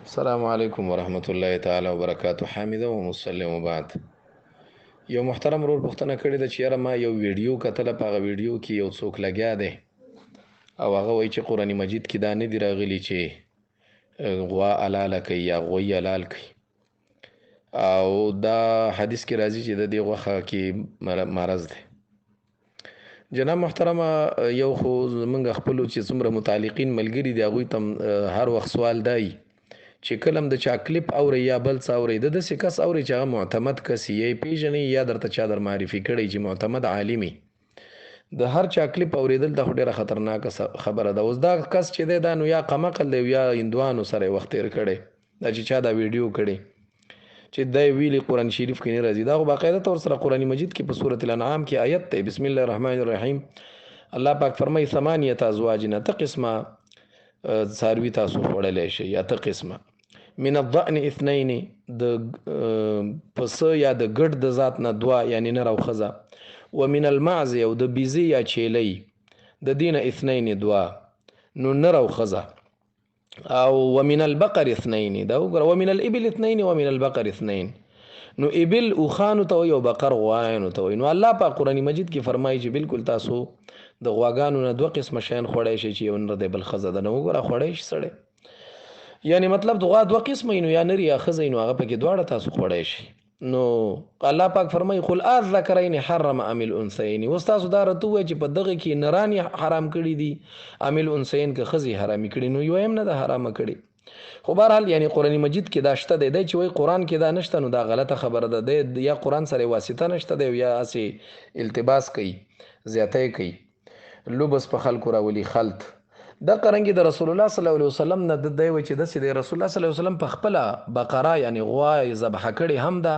السلام علیکم ورحمت الله تعالی وبرکاتہ. حامد و مسلم وبعد. یو محترم رور پوښتنه کړې ده چې یاره ما یو ویډیو کتله، په هغه ویډیو کې یو څوک لګیا دی او هغه وایي چې قرآن مجید کې دا نه دي راغلي چې غوا حلاله کوي یا غوی حلال کوي، او دا حدیث کې راځي چې د دې غوښه کې مرض دی. جناب محترمه، یو خو زمونږ خپلو چې څومره متعلقین ملګري دي هغوی ته هر وخت سوال دی چې کلم د چا کلیپ اوري یا بل څه اوري، د داسې کس اوري چې هغه معتمد کس یې پیژني یا درته چا در معرفي کړی چې معتمد عالمي. د هر چا کلیپ اوریدل د ډیره خطرناکه خبره ده. اوس دا کس چې دی دا نو یا قمقل دی یا هندوانو سره وخت تیر کړی، دا چې چا دا ویډیو کړی چې دی ویلي قرآن شریف کې نه راځي. دا خو باقاعده طور سره قرآن مجید کې په سورة الانعام کې آیت دی. بسم الله الرحمن الرحیم. الله پاک فرمایي ثمانیه ازواج، ته قسمه څاروي تاسو خوړلی شئ، یا ته قسمه من الضأن اثنین، د پس یا د ګډ د ذات نه دوا، یعنی نر او ښځه، ومن المعز او د بیزی یا چیلی د دینه اثنین دوا، نو نر او ښځه، او ومن البقر اثنین، دا وګوره ومن الابل اثنین ومن البقر اثنین، نو ابل اوخانو ته وي او بقر غوایانو ته وي. نو الله په قرآن مجید کې فرمایي چې بالکل تاسو د غواګانو نه دوه قسمه شیان خوړی شي چې یو نر دی بل ښځه ده. نو وګوره خوړی شي سړی، یعنی مطلب د غوا دوه قسمه نو یا نر یا ښځه نو هغه پکې دواړه تاسو خوړی شي. نو الله پاک فرمایي قل اذکرین حرم ام الانثیین، اوس تاسو دا راته ووایئ چې په دغه کې نران حرام کړي دي ام الانثیین که ښځې حرامې کړي، نو یو هم نه ده حرامه کړي. خو بهرحال یعنی قرآن مجید کې دا شته دی چې وایي قرآن کې دا نشته، نو دا غلطه خبره ده. یا قرآن سره واسطه نشته دی یا هسې التباس کوي، زیاتی کوي، لبس په خلکو راولي خلط. دا قرنګي د رسول الله صلی الله علیه وسلم نه د دی و چې داسې د رسول الله صلی الله علیه وسلم په خپله بقره یعنی غوا ذبحه کړې هم ده،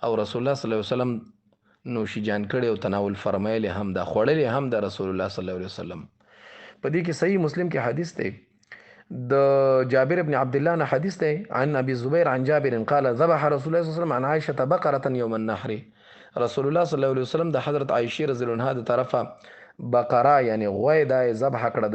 او رسول الله صلی الله علیه وسلم نوشیجان کړې او تناول فرمایلې هم ده، خوړلې هم ده رسول الله صلی الله علیه وسلم. په دې کې صحیح مسلم کې حدیث دی د جابر ابن عبد الله نه حدیث دی عن ابي الزبير عن جابر قال ذبح رسول الله صلی الله علیه وسلم عن عائشه بقره یوم النحر. رسول الله صلی الله علیه وسلم د حضرت عائشه رضی الله عنها د طرفه بقره یعنی غوی دا ذبح کړه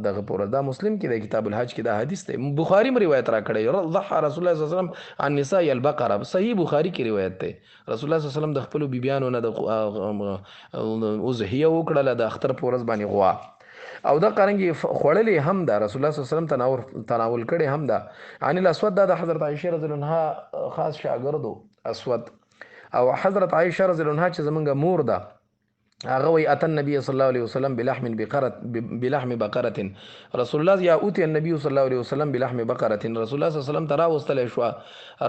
دغه پوره. دا مسلم کې د کتاب الحج کې دا حدیث دی. بخاری م روایت را کړی ضحى رسول الله صلی الله علیه وسلم عن نساء البقره، صحیح بخاری کې روایت دی. رسول الله صلی الله علیه وسلم د خپل بیبیانو نه د اضحیه وکړه د اختر پورز باندې غوا، او دا قرنګي خوړلې هم ده رسول الله صلی الله علیه وسلم تناول کړي هم ده. عن الاسود، دا د حضرت عائشه رضی الله عنها خاص شاګردو اسود، او حضرت عائشه رضی الله عنها چې زمونږ مور ده هغه وی اتى النبي صلى الله عليه وسلم بلحم بقره، رسول الله یا اوتی النبي صلى الله عليه وسلم بلحم بقره، رسول الله صلی الله علیه وسلم ترا واستل شو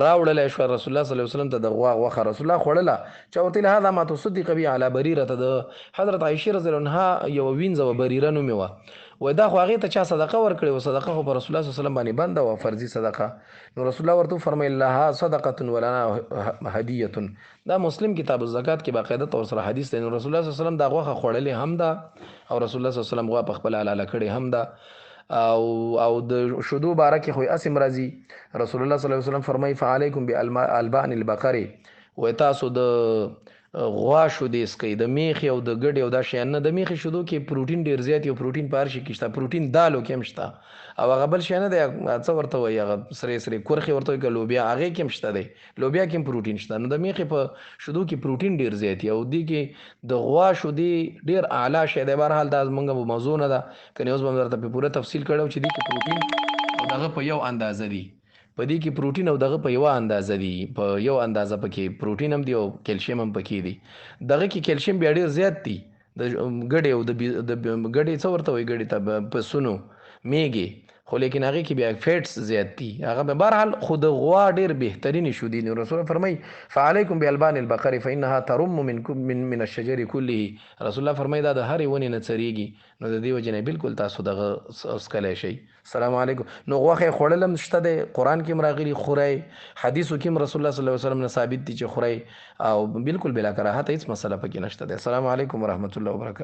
راوړل شو رسول الله صلی الله علیه وسلم ته د غوا غوخه رسول الله خوړله چې ورته هذا ما تصدق به على بريره، د حضرت عائشه رضی الله عنها یو وینځه بریره نومي و دا خو هغه ته چا صدقه ورکړي و، صدقه خو پر رسول الله صلی الله علیه وسلم باندې بنده و فرضي صدقه. نو رسول الله ورته فرمایي لها صدقه ولنا هدیه. دا مسلم کتاب الزکات کې باقاعده طور سره حدیث دی. نو رسول الله صلی الله علیه وسلم دا غوخه خوړلې هم ده، او رسول الله صلی الله علیه وسلم غوا په خپل حلاله کړي هم ده. او د شودو بارکه خو اسم راضی رسول الله صلی الله علیه وسلم فرمایي فعليكم بالبان البقري، و تاسو د غوا شودې اسکئ د میخي او د ګډې او دا شیان نه. د میخي شودو کې پروټین ډیر زیات یو پروټین په هر شي کې شته، پروټین دالو کې هم شته، او هغه بل شی نه دی څه ورته وایي هغه سرې سرې کورخې ورته وایي که لوبیا، هغې کې هم شته دی، لوبیا کې هم پروټین شته. نو د میخي په شودو کې پروټین ډیر زیات دی، او دې کې د غوا شودې ډیر اعلی شی دی. بهرحال دا زمونږ موضوع نه ده، کنې اوس به مې درته په پوره تفصیل کړی چې دې کې پروټین او دغه په یو اندازه دی، په دې کې پروټین او دغه په یو اندازه دي، په یو اندازه پکې پروټین هم دی او کیلشیم هم پکې دی. دغه کې کیلشیم بیا ډیر زیات دی، د ګډې او د ګډې څه ورته وایي ګډې ته پسونو میږي، خو لیکن هغه کې بیا فیټس زیات دي هغه. بهرحال خود غوا ډیر بهترین شو دي. رسول فرمای فعليكم بالبان البقر فانها ترم من الشجر كله، رسول الله فرمای دا د هرې ونې نه څریږي، نو د دې وجه نه بالکل تاسو دغه اسکلی شئ. السلام علیکم. نو غوښه خوړل هم شته دی، قرآن کې هم راغلي خورئ، حدیثو کې هم رسول الله صلی الله علیه وسلم نه ثابت دي چې خورئ، او بالکل بلا کراهت هیڅ مسله پکې نشته دی. السلام علیکم ورحمت الله وبرکاته.